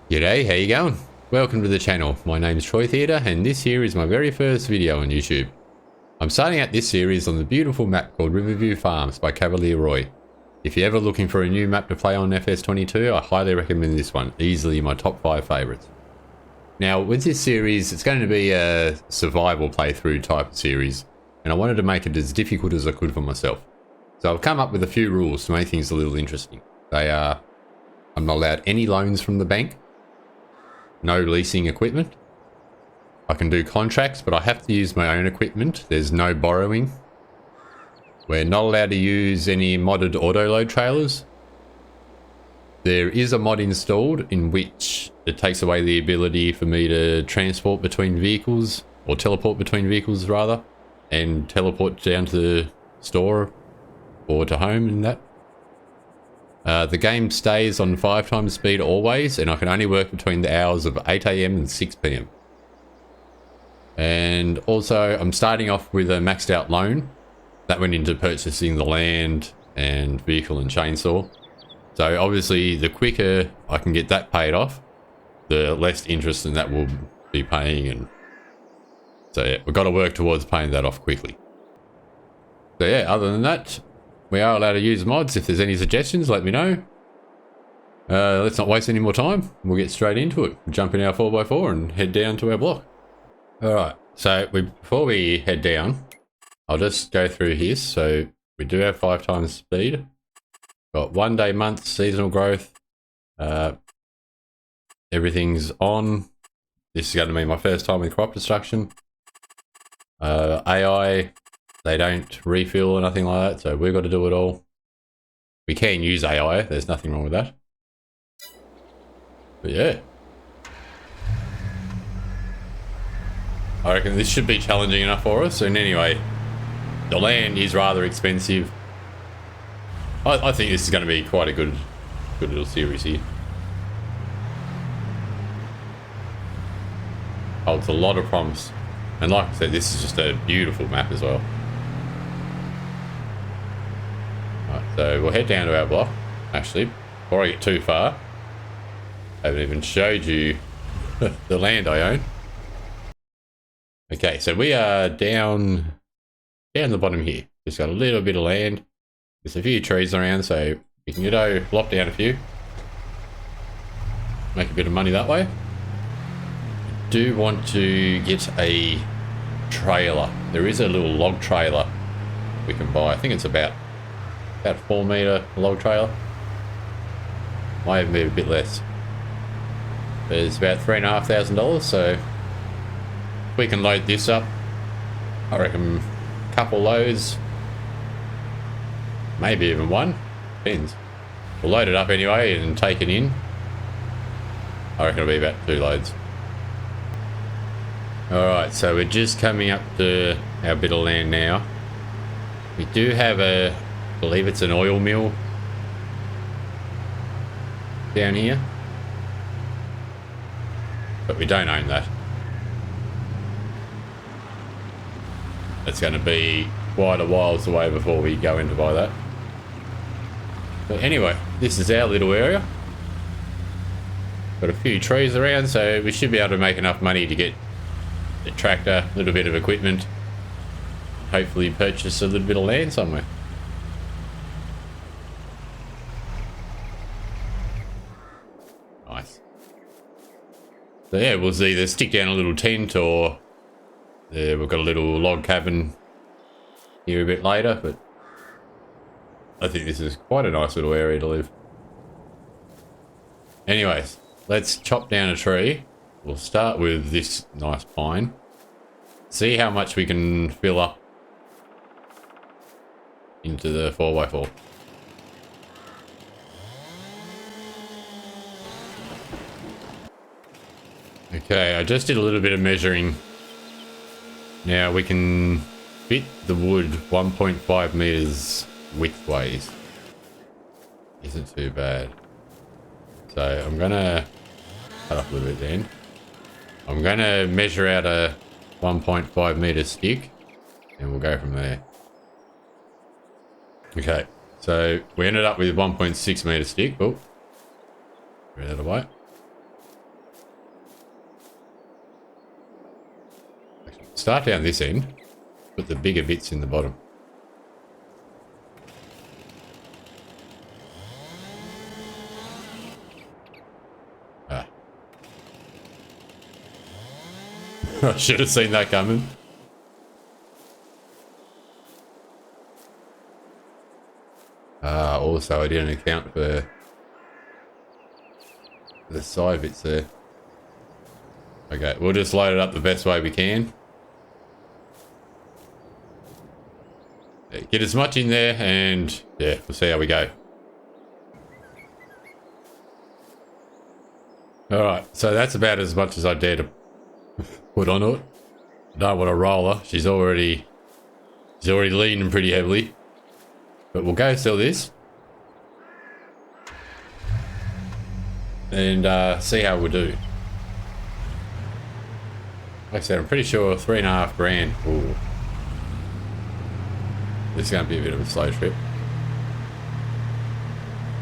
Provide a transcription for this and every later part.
G'day, how you going? Welcome to the channel. My name's Troy Theatre and this here is my very first video on YouTube. I'm starting out this series on the beautiful map called Riverview Farms by Cavalier Roy. If you're ever looking for a new map to play on FS22, I highly recommend this one. Easily my top 5 favourites. Now with this series, it's going to be a survival playthrough type of series, and I wanted to make it as difficult as I could for myself. So I've come up with a few rules to make things a little interesting. They are, I'm not allowed any loans from the bank. No leasing equipment. I can do contracts, but I have to use my own equipment. There's no borrowing. We're not allowed to use any modded autoload trailers. There is a mod installed in which it takes away the ability for me to transport between vehicles, or teleport between vehicles rather, and teleport down to the store or to home and that. The game stays on 5 times speed always, and I can only work between the hours of 8 AM and 6 PM. And also, I'm starting off with a maxed out loan. That went into purchasing the land and vehicle and chainsaw. So obviously, the quicker I can get that paid off, the less interest in that will be paying. And so yeah, we've got to work towards paying that off quickly. So yeah, other than that, we are allowed to use mods. If there's any suggestions, let me know. Let's not waste any more time. We'll get straight into it. We'll jump in our 4x4 and head down to our block. Alright, so before we head down, I'll just go through here. So we do have 5 times speed. Got 1 day month, seasonal growth. Everything's on. This is going to be my first time with crop destruction. AI. They don't refill or nothing like that, so we've got to do it all. We can use AI, there's nothing wrong with that. But yeah. I reckon this should be challenging enough for us. And anyway, the land is rather expensive. I think this is going to be quite a good little series here. Holds a lot of promise. And like I said, this is just a beautiful map as well. So we'll head down to our block. Actually, before I get too far, I haven't even showed you the land I own. Okay, so we are down the bottom here. Just got a little bit of land. There's a few trees around, so we can go lop down a few. Make a bit of money that way. I do want to get a trailer. There is a little log trailer we can buy. I think it's about 4 meter log trailer. Might even be a bit less. But it's about $3,500, so if we can load this up, I reckon a couple loads, maybe even one, depends. We'll load it up anyway and take it in. I reckon it'll be about 2 loads. Alright, so we're just coming up to our bit of land now. We do have I believe it's an oil mill down here, but we don't own that. It's going to be quite a whiles away before we go in to buy that. But anyway, this is our little area. Got a few trees around, so we should be able to make enough money to get a tractor, a little bit of equipment, hopefully purchase a little bit of land somewhere. Nice. So yeah, we'll either stick down a little tent or we've got a little log cabin here a bit later, but I think this is quite a nice little area to live. Anyways, let's chop down a tree. We'll start with this nice pine. See how much we can fill up into the 4x4. Okay, I just did a little bit of measuring. Now we can fit the wood 1.5 meters widthways. Isn't too bad. So I'm gonna cut off a little bit then. I'm gonna measure out a 1.5 meter stick and we'll go from there. Okay, so we ended up with 1.6 meter stick. Oh, throw that away. Start down this end, put the bigger bits in the bottom. Ah. I should have seen that coming. Also, I didn't account for the side bits there. Okay, we'll just load it up the best way we can. Yeah, get as much in there and yeah, we'll see how we go. Alright, so that's about as much as I dare to put on it. I don't want to roll her. She's already leaning pretty heavily. But we'll go sell this. And see how we do. Like I said, I'm pretty sure 3.5 grand. Ooh. This is going to be a bit of a slow trip.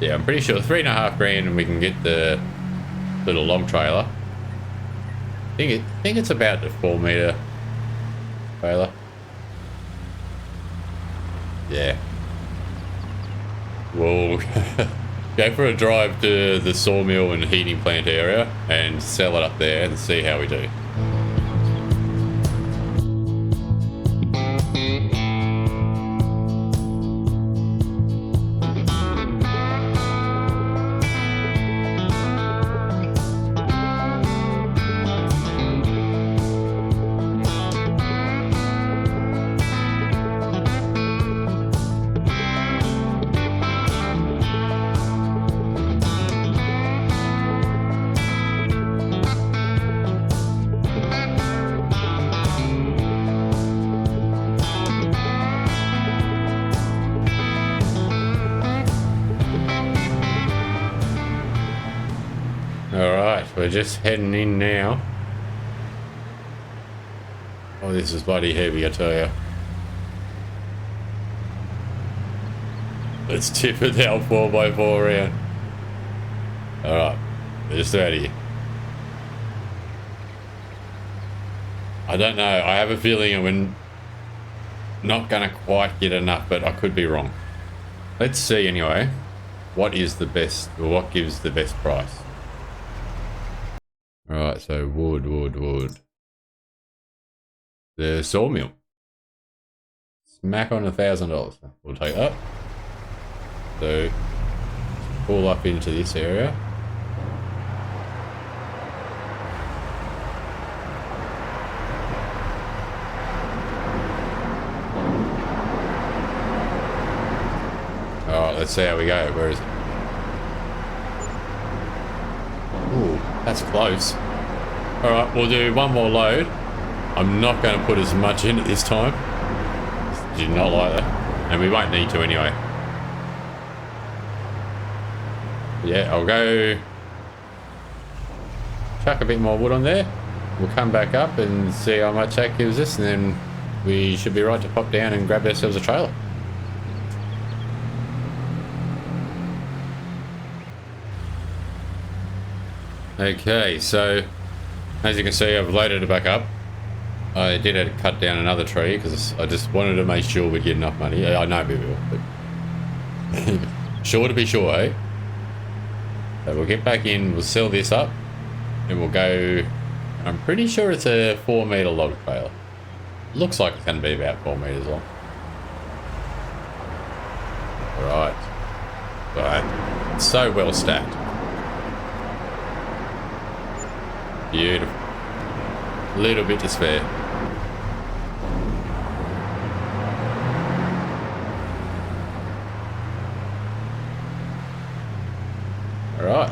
Yeah, I'm pretty sure 3.5 grand and we can get the little log trailer. I think it's about the 4 meter trailer. Yeah. We'll go for a drive to the sawmill and heating plant area and sell it up there and see how we do. We're just heading in now. Oh, this is bloody heavy, I tell you. Let's tip it down 4x4 around. Alright, we're just out of here. I don't know, I have a feeling we're not going to quite get enough, but I could be wrong. Let's see anyway. What is the best, or what gives the best price? Alright, so wood. The sawmill. Smack on $1,000. We'll take that. So, pull up into this area. Alright, let's see how we go. Where is it? Ooh, that's close. Alright, we'll do one more load. I'm not going to put as much in it this time. Did not like that. And we won't need to anyway. Yeah, I'll go chuck a bit more wood on there. We'll come back up and see how much that gives us, and then we should be right to pop down and grab ourselves a trailer. Okay, so as you can see, I've loaded it back up. I did have to cut down another tree because I just wanted to make sure we'd get enough money. I know we will, but sure to be sure, eh? So we'll get back in, we'll sell this up, and we'll go. I'm pretty sure it's a 4 meter log trailer. Looks like it's going to be about 4 meters long. Alright, so well stacked. Beautiful. Little bit to spare. Alright.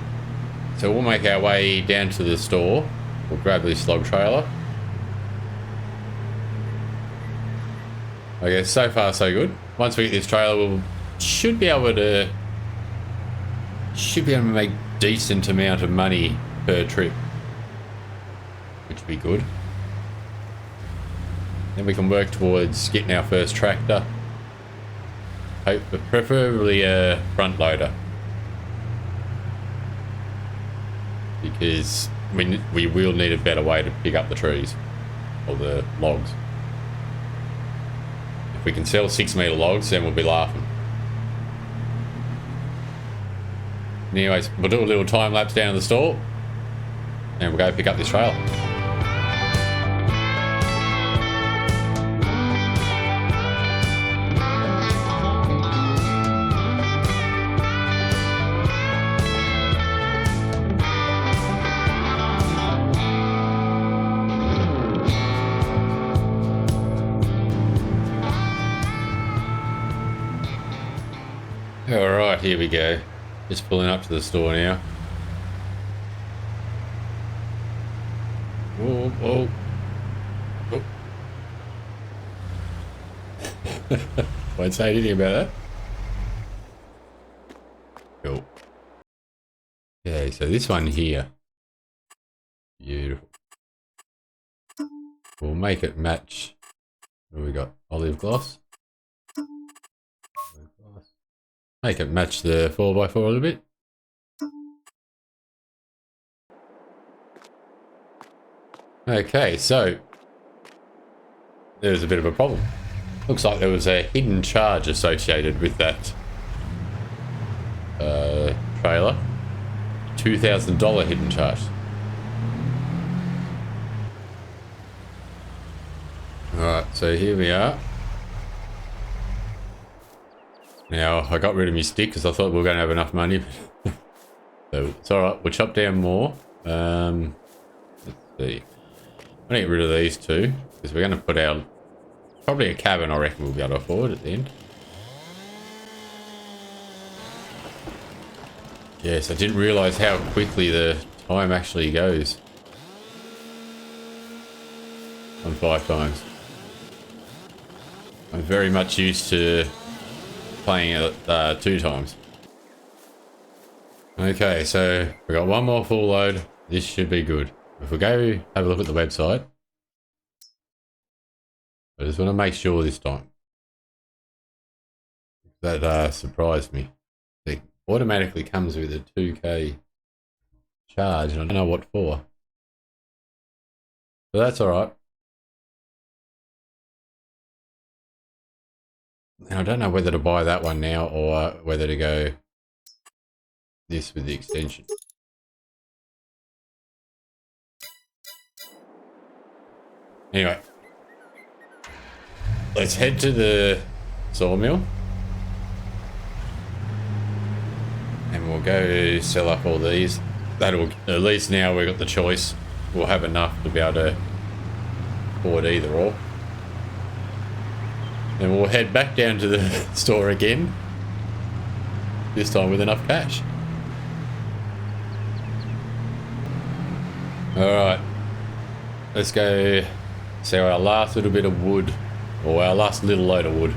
So we'll make our way down to the store. We'll grab this log trailer. Okay, so far so good. Once we get this trailer, we should be able to make decent amount of money per trip, which would be good. Then we can work towards getting our first tractor. Preferably a front loader, because we will need a better way to pick up the trees. or the logs. If we can sell 6 metre logs, then we'll be laughing. Anyways, we'll do a little time lapse down to the store and we'll go pick up this trailer. Alright, here we go. Just pulling up to the store now. Whoa, whoa. Oh. Won't say anything about that. Cool. Okay, so this one here. Beautiful. We'll make it match. What do we got? Olive gloss. Make it match the 4x4 a little bit. Okay, so there's a bit of a problem. Looks like there was a hidden charge associated with that trailer. $2,000 hidden charge. Alright, so here we are. Now, I got rid of my stick because I thought we were going to have enough money. So, it's alright, we'll chop down more. Let's see. I'm going to get rid of these two because we're going to put out probably a cabin, I reckon we'll be able to afford at the end. Yes, I didn't realise how quickly the time actually goes. On 5 times. I'm very much used to playing it 2 times. Okay, so we got one more full load. This should be good. If we go have a look at the website, I just want to make sure this time. That surprised me. It automatically comes with a 2K charge, and I don't know what for. But that's alright. Now, I don't know whether to buy that one now or whether to go this with the extension. Anyway, let's head to the sawmill and we'll go sell up all these. That'll, at least now we've got the choice. We'll have enough to be able to afford either or. Then we'll head back down to the store again, this time with enough cash. Alright, let's go sell our last little bit of wood, or our last little load of wood.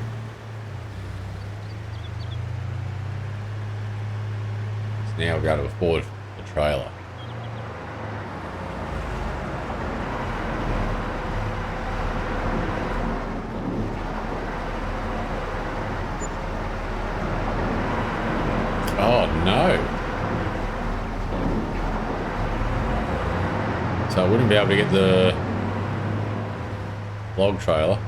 So now we'll be able to afford the trailer. Oh no. So I wouldn't be able to get the log trailer.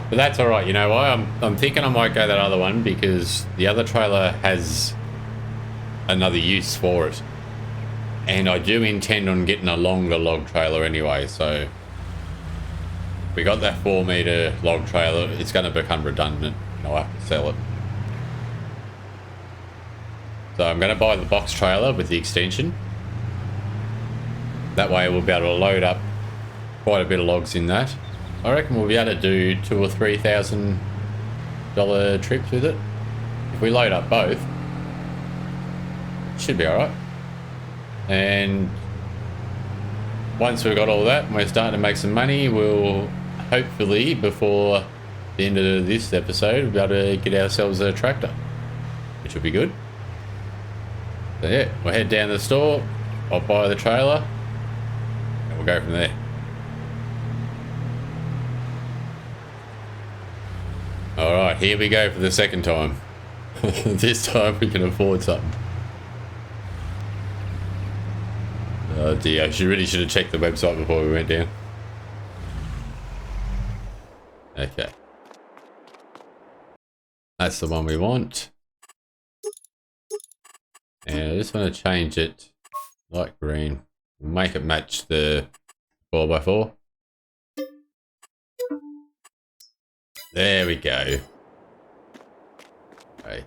But that's alright, you know why? I'm thinking I might go that other one because the other trailer has another use for it. And I do intend on getting a longer log trailer anyway, so if we got that 4 metre log trailer, it's going to become redundant and I'll have to sell it. So I'm going to buy the box trailer with the extension. That way we'll be able to load up quite a bit of logs in that. I reckon we'll be able to do $2,000 or $3,000 trips with it. If we load up both, it should be alright. And once we've got all that and we're starting to make some money, we'll hopefully, before the end of this episode, be able to get ourselves a tractor, which will be good. So yeah, we'll head down to the store, I'll buy the trailer, and we'll go from there. Alright, here we go for the second time. This time we can afford something. Oh dear, I really should have checked the website before we went down. That's the one we want. And I just want to change it light green. Make it match the 4x4. There we go. Okay.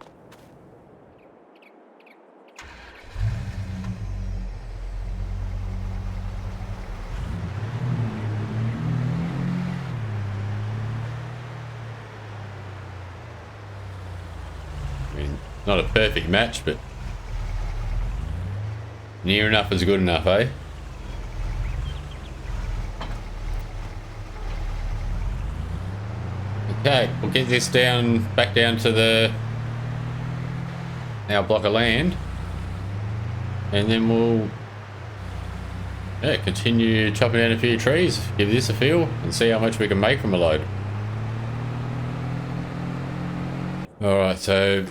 I mean, not a perfect match, but near enough is good enough, eh? Okay, we'll get this back down to our block of land, and then we'll continue chopping down a few trees, give this a feel, and see how much we can make from a load. Alright, so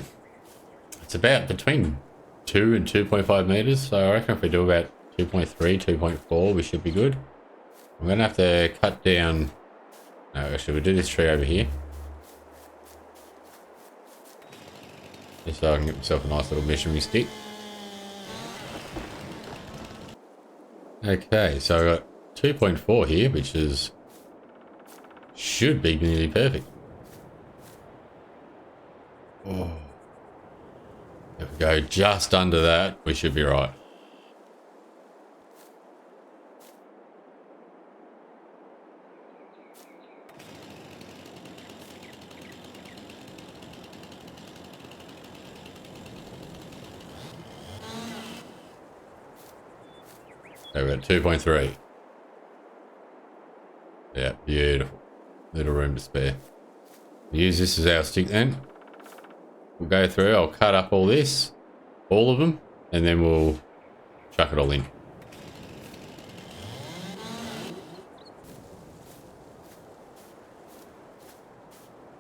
it's about between 2 and 2.5 meters, so I reckon if we do about 2.3, 2.4, we should be good. I'm gonna have to cut down. No, actually, we'll do this tree over here. Just so I can get myself a nice little measuring stick. Okay, so I got 2.4 here, which should be nearly perfect. Oh. If we go just under that, we should be right. So we're at 2.3. Yeah, beautiful. Little room to spare. Use this as our stick then. We'll go through, I'll cut up all this, all of them, and then we'll chuck it all in.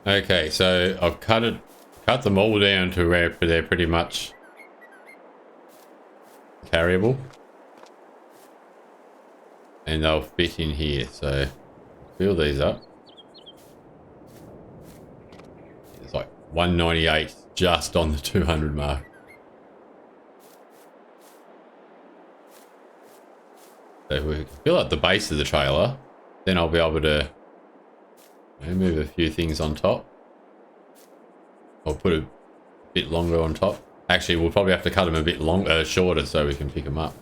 Okay, so I've cut them all down to where they're pretty much carryable. And they'll fit in here, so fill these up. It's like 198 just on the 200 mark. So if we can fill up the base of the trailer, then I'll be able to move a few things on top. I'll put a bit longer on top. Actually, we'll probably have to cut them a bit shorter so we can pick them up.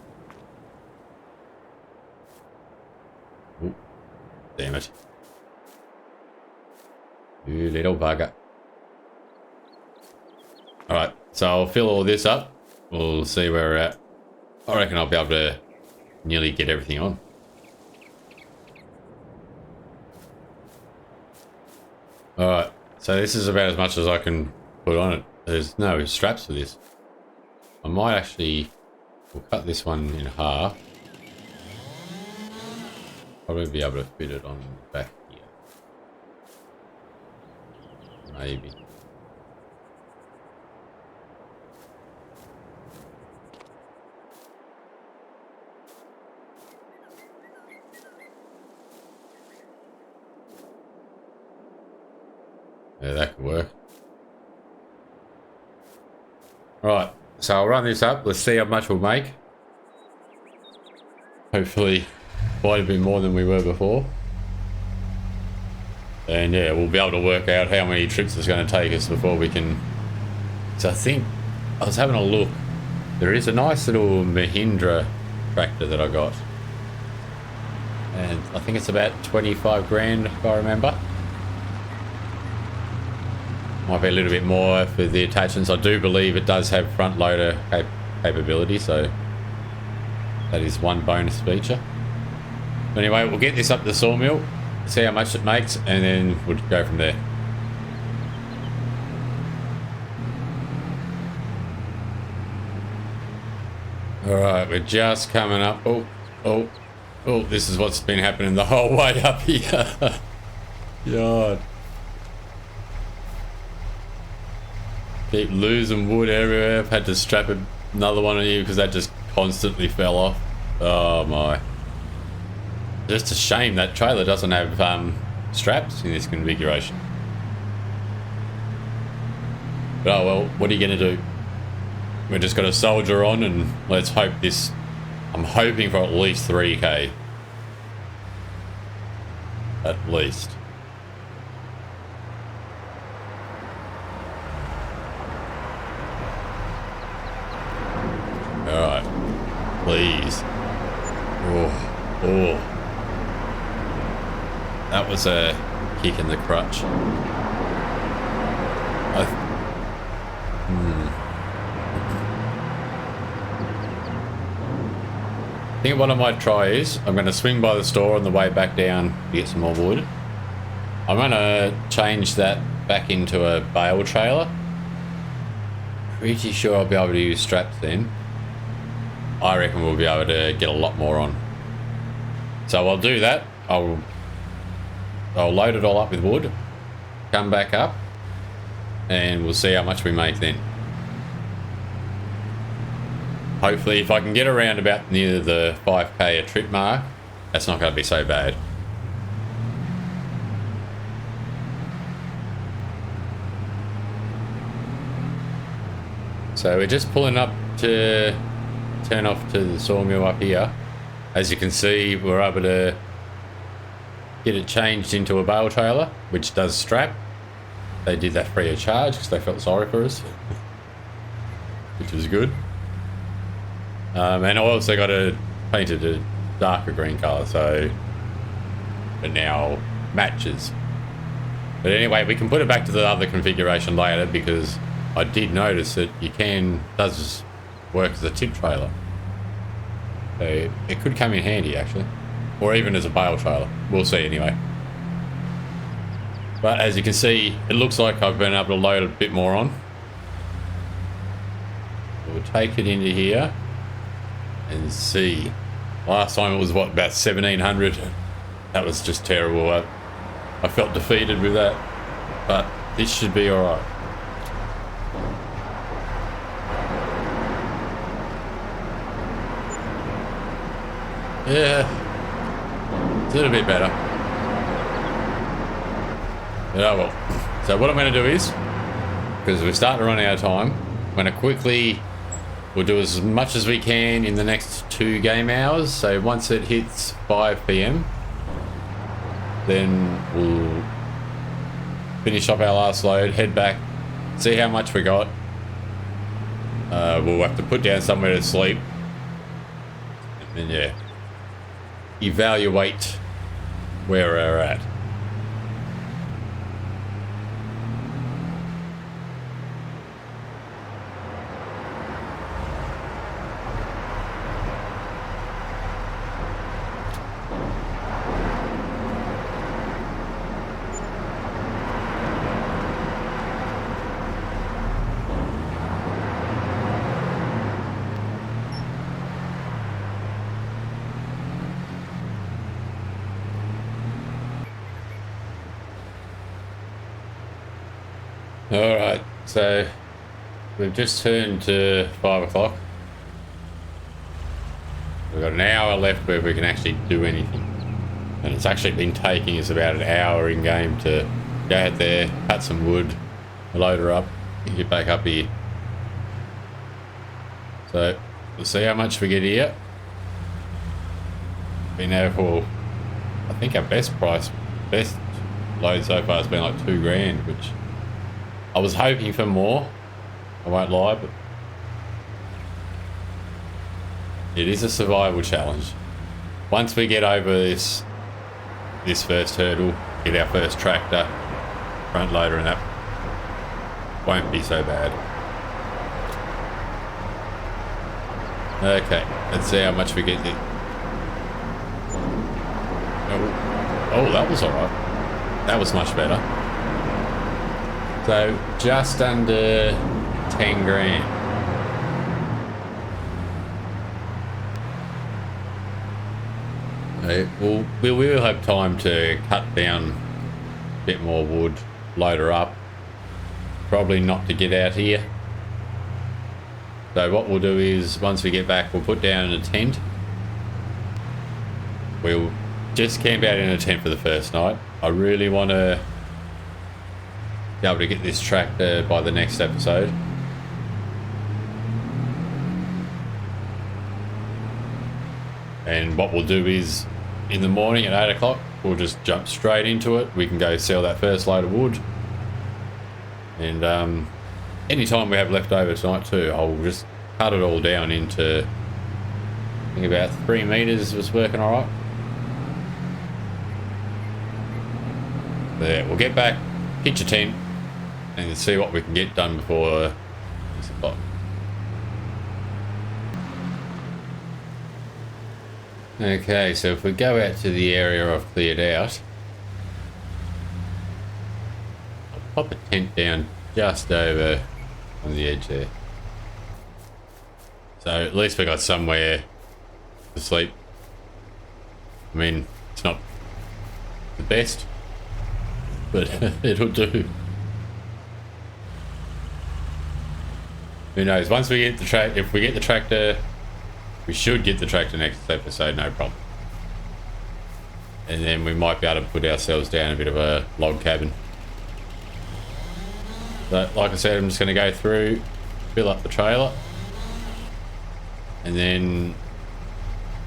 Ooh, damn it. You little bugger. Alright, so I'll fill all this up. We'll see where we're at. I reckon I'll be able to nearly get everything on. Alright, so this is about as much as I can put on it. There's no straps for this. I might actually... We'll cut this one in half. Probably be able to fit it on the back here. Maybe. Yeah, that could work. Right, so I'll run this up. Let's see how much we'll make. Hopefully quite a bit more than we were before. And yeah, we'll be able to work out how many trips it's going to take us before we can... So I think, I was having a look. There is a nice little Mahindra tractor that I got. And I think it's about 25 grand if I remember. Might be a little bit more for the attachments. I do believe it does have front loader capability, so that is one bonus feature. But anyway, we'll get this up to the sawmill, see how much it makes, and then we'll go from there. Alright, we're just coming up. Oh, this is what's been happening the whole way up here. God. Keep losing wood everywhere. I've had to strap another one on you because that just constantly fell off. Oh my. Just a shame that trailer doesn't have straps in this configuration. But oh well, what are you going to do? We're just going to soldier on and let's hope this... I'm hoping for at least 3k. At least. Alright. Please. Oh. That was a kick in the crutch. I think what I might try is I'm going to swing by the store on the way back down to get some more wood. I'm going to change that back into a bale trailer. Pretty sure I'll be able to use straps then. I reckon we'll be able to get a lot more on. So I'll do that. I'll load it all up with wood, come back up, and we'll see how much we make then. Hopefully, if I can get around about near the 5k a trip mark, that's not going to be so bad. So we're just pulling up to turn off to the sawmill up here. As you can see, we're able to get it changed into a bale trailer, which does strap. They did that free of charge because they felt sorry for us, which was good. And I also got it painted a darker green colour, so it now matches. But anyway, we can put it back to the other configuration later because I did notice that does work as a tip trailer. So it could come in handy actually, or even as a bale trailer. We'll see anyway. But as you can see, it looks like I've been able to load a bit more on. We'll take it into here and see. Last time it was what, about 1700. That was just terrible. I felt defeated with that, but this should be all right. Yeah, it's a little bit better. But oh well. So what I'm going to do is, because we're starting to run out of time, I'm going to quickly... We'll do as much as we can in the next 2 game hours. So once it hits 5 PM, then we'll finish up our last load, head back, see how much we got. We'll have to put down somewhere to sleep. And then, yeah, evaluate where we're at. Alright, so we've just turned to 5 o'clock. We've got an hour left where we can actually do anything. And it's actually been taking us about an hour in game to go out there, cut some wood, load her up, and get back up here. So we'll see how much we get here. Been there for, I think our best load so far has been like $2,000, which I was hoping for more, I won't lie, but it is a survival challenge. Once we get over this first hurdle, get our first tractor, front loader, and that won't be so bad. Okay, let's see how much we get here. Oh, that was alright. That was much better. So just under 10 grand. We will have time to cut down a bit more wood, load her up. Probably not to get out here. So what we'll do is, once we get back, we'll put down a tent. We'll just camp out in a tent for the first night. I really want to be able to get this tractor by the next episode. And what we'll do is, in the morning at 8 o'clock, we'll just jump straight into it. We can go sell that first load of wood. And any time we have left over tonight too, I'll just cut it all down into, I think about 3 meters was working all right. There, we'll get back, pitch a tent, and see what we can get done before 6 o'clock. Okay, so if we go out to the area I've cleared out, I'll pop a tent down just over on the edge there. So at least we got somewhere to sleep. I mean, it's not the best, but it'll do. Who knows? Once we get the if we get the tractor, we should get the tractor next episode, no problem. And then we might be able to put ourselves down a bit of a log cabin. But like I said, I'm just going to go through, fill up the trailer, and then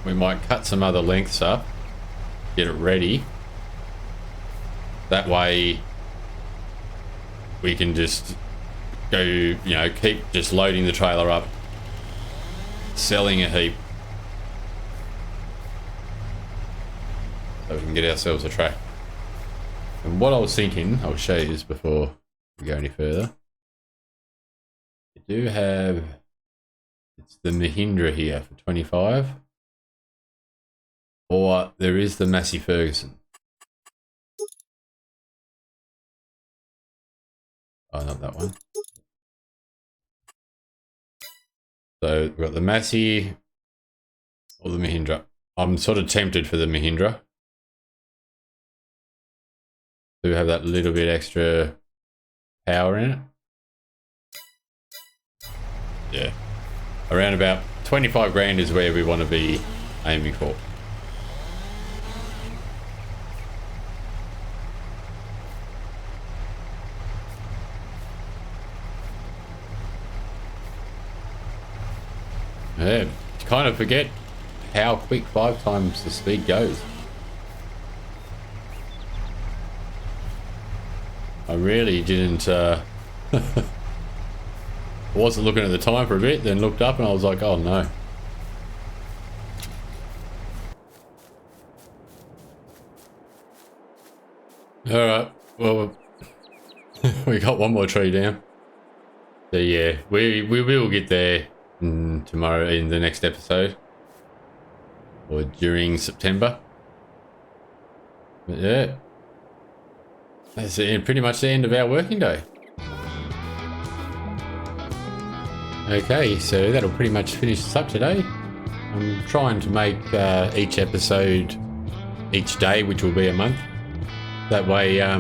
we might cut some other lengths up, get it ready. That way we can just go, you know, keep just loading the trailer up, selling a heap, so we can get ourselves a track. And what I was thinking, I'll show you this before we go any further. We do have, it's the Mahindra here for 25, or there is the Massey Ferguson. Oh, not that one. So we've got the Massey or the Mahindra. I'm sort of tempted for the Mahindra. Do have that little bit extra power in it. Yeah. Around about 25 grand is where we want to be aiming for. Yeah, you kind of forget how quick 5 times the speed goes. I really didn't, wasn't looking at the time for a bit, then looked up and I was like, oh no. Alright, well, we got one more tree down. So yeah, we will get there tomorrow in the next episode, or during September. But yeah, that's pretty much the end of our working day. Okay, so that'll pretty much finish us up today. I'm trying to make each episode each day, which will be a month. That way, yeah,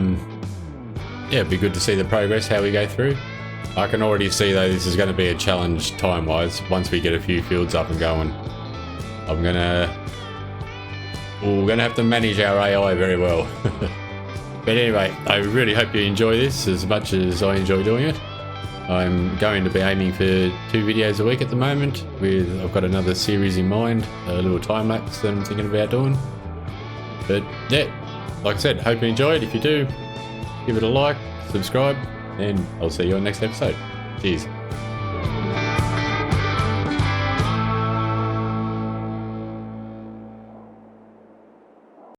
it'd be good to see the progress, how we go through. I can already see though this is going to be a challenge time-wise. Once we get a few fields up and going, we're gonna have to manage our AI very well. But anyway, I really hope you enjoy this as much as I enjoy doing it. I'm going to be aiming for 2 videos a week at the moment. I've got another series in mind, a little time lapse that I'm thinking about doing. But yeah, like I said, hope you enjoyed. If you do, give it a like, subscribe, and I'll see you on the next episode. Cheers.